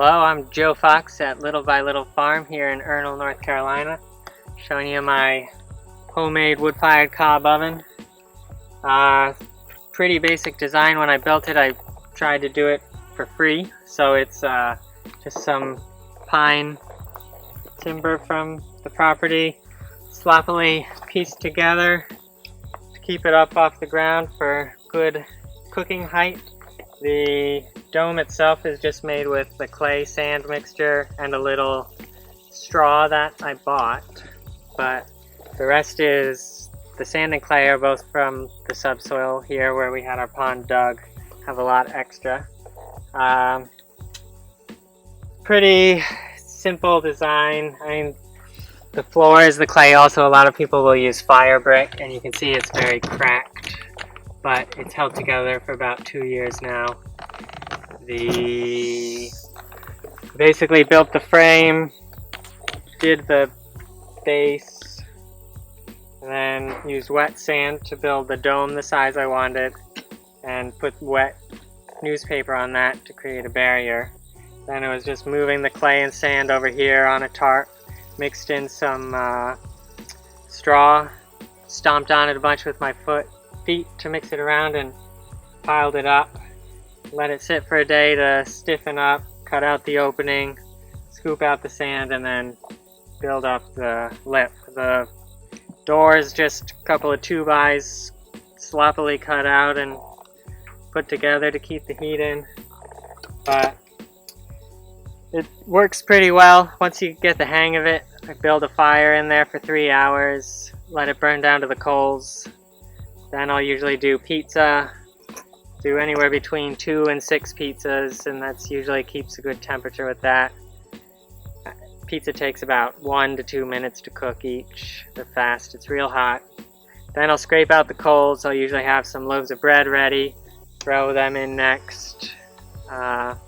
Hello, I'm Joe Fox at LittleXLittle Farm here in Ernle, North Carolina, showing you my homemade wood-fired cob oven. Pretty basic design. When I built it, I tried to do it for free, so it's just some pine timber from the property, sloppily pieced together to keep it up off the ground for good cooking height. The dome itself is just made with the clay sand mixture and a little straw that I bought, but the rest is the sand and clay are both from the subsoil here where we had our pond dug. Have a lot extra. Pretty simple design. I mean, the floor is the clay. Also, a lot of people will use fire brick, and you can see it's very cracked, but it's held together for about 2 years now. Basically built the frame, did the base, and then used wet sand to build the dome the size I wanted, and put wet newspaper on that to create a barrier. Then it was just moving the clay and sand over here on a tarp, mixed in some straw, stomped on it a bunch with my feet to mix it around, and piled it up. Let it sit for a day to stiffen up, cut out the opening, scoop out the sand, and then build up the lip. The door is just a couple of 2x sloppily cut out and put together to keep the heat in, but it works pretty well once you get the hang of it. I build a fire in there for 3 hours, let it burn down to the coals. Then I'll usually do pizza, do anywhere between 2 and 6 pizzas, and that's usually keeps a good temperature with that. Pizza takes about 1 to 2 minutes to cook each. They're fast, it's real hot. Then I'll scrape out the coals. I'll usually have some loaves of bread ready, throw them in next,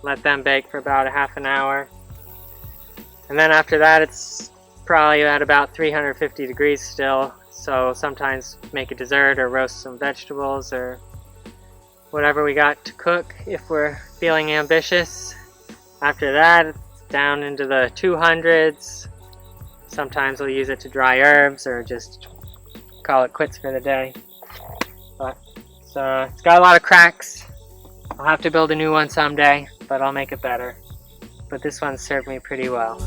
let them bake for about a half an hour. And then after that, it's probably at about 350 degrees still. So sometimes make a dessert or roast some vegetables or whatever we got to cook if we're feeling ambitious. After that, it's down into the 200s. Sometimes we'll use it to dry herbs or just call it quits for the day. But it's got a lot of cracks. I'll have to build a new one someday, but I'll make it better. But this one served me pretty well.